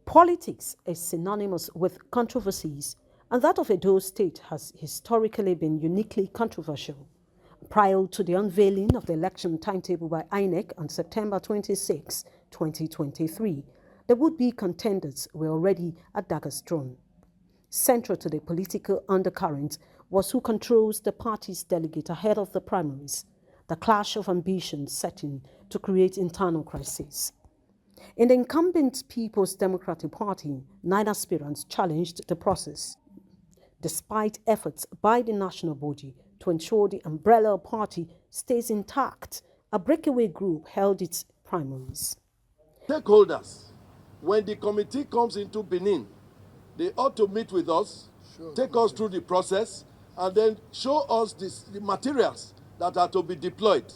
Politics is synonymous with controversies, and that of Edo State has historically been uniquely controversial. Prior to the unveiling of the election timetable by INEC on September 26, 2023, the would-be contenders were already at daggers drawn. Central to the political undercurrent was who controls the party's delegate ahead of the primaries, the clash of ambitions setting to create internal crises. In the incumbent People's Democratic Party, 9 aspirants challenged the process. Despite efforts by the national body to ensure the umbrella party stays intact, a breakaway group held its primaries. Stakeholders, when the committee comes into Benin, they ought to meet with us, take us through the process, and then show us the materials that are to be deployed.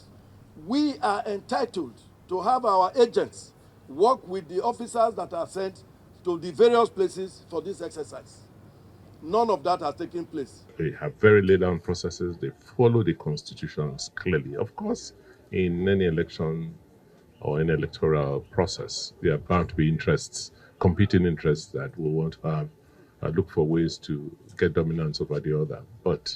We are entitled to have our agents work with the officers that are sent to the various places for this exercise. None of that has taken place. They have very laid down processes. They follow the constitutions clearly. Of course, in any election or any electoral process, there are bound to be interests, competing interests that will want to have, look for ways to get dominance over the other. But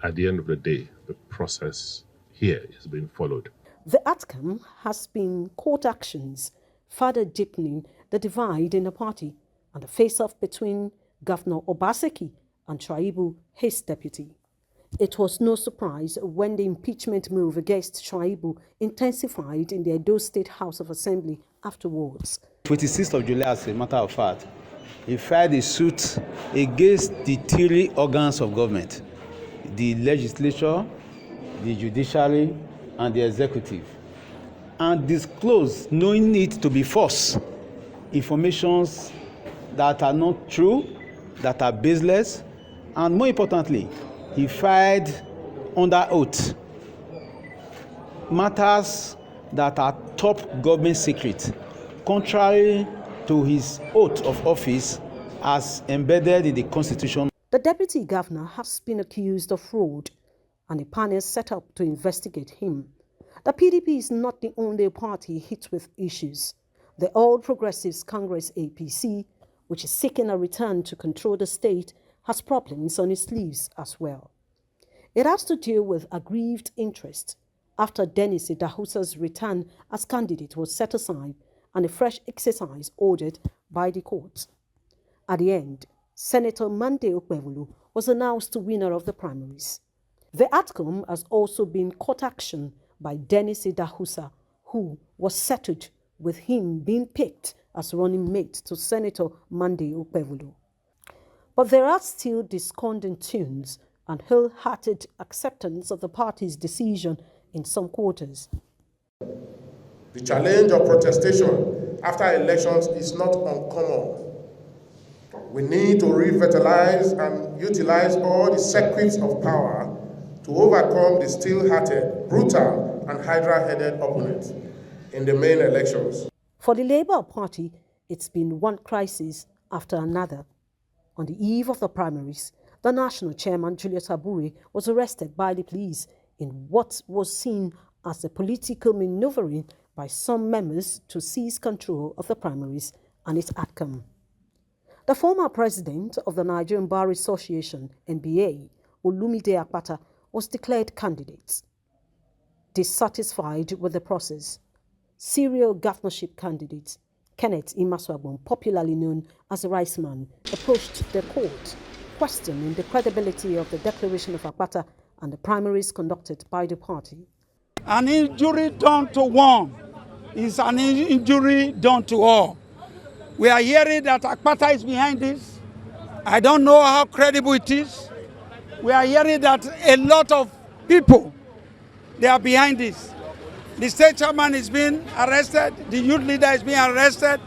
at the end of the day, the process here is being followed. The outcome has been court actions, further deepening the divide in the party and the face-off between Governor Obaseki and Shuaibu, his deputy. It was no surprise when the impeachment move against Shuaibu intensified in the Edo State House of Assembly afterwards. 26th of July, as a matter of fact, he filed a suit against the 3 organs of government: the legislature, the judiciary, and the executive, and disclosed, knowing it to be false, informations that are not true, that are baseless, and more importantly, he filed under oath matters that are top government secret, contrary to his oath of office as embedded in the Constitution. The deputy governor has been accused of fraud, and a panel set up to investigate him. The PDP is not the only party hit with issues. The All Progressives Congress APC, which is seeking a return to control the state, has problems on its sleeves as well. It has to deal with aggrieved interest after Dennis Idahosa's return as candidate was set aside and a fresh exercise ordered by the court. At the end, Senator Monday Okpebholo was announced winner of the primaries. The outcome has also been court action by Dennis Idahosa, who was settled with him being picked as running mate to Senator Monday Okpebholo. But there are still discordant tunes and wholehearted acceptance of the party's decision in some quarters. The challenge of protestation after elections is not uncommon. We need to revitalize and utilize all the circuits of power to overcome the steel-hearted, brutal, and hydra-headed opponents in the main elections. For the Labour Party, it's been one crisis after another. On the eve of the primaries, the national chairman, Julius Abure, was arrested by the police in what was seen as a political maneuvering by some members to seize control of the primaries and its outcome. The former president of the Nigerian Bar Association, NBA, Olumide Akpata, was declared candidate. Dissatisfied with the process, serial governorship candidate Kenneth Imaswagbon, popularly known as the Rice Man, approached the court, questioning the credibility of the declaration of Akpata and the primaries conducted by the party. An injury done to one is an injury done to all. We are hearing that Akpata is behind this. I don't know how credible it is. We are hearing that a lot of people, they are behind this. The state chairman is being arrested. The youth leader is being arrested.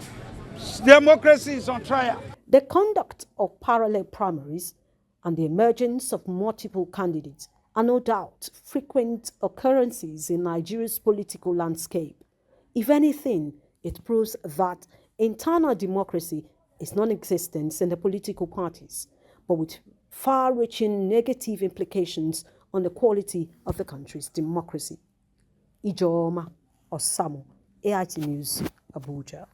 Democracy is on trial. The conduct of parallel primaries and the emergence of multiple candidates are no doubt frequent occurrences in Nigeria's political landscape. If anything, it proves that internal democracy is non-existent in the political parties, but with far-reaching negative implications on the quality of the country's democracy. Ijoma Osamo, AIT News, Abuja.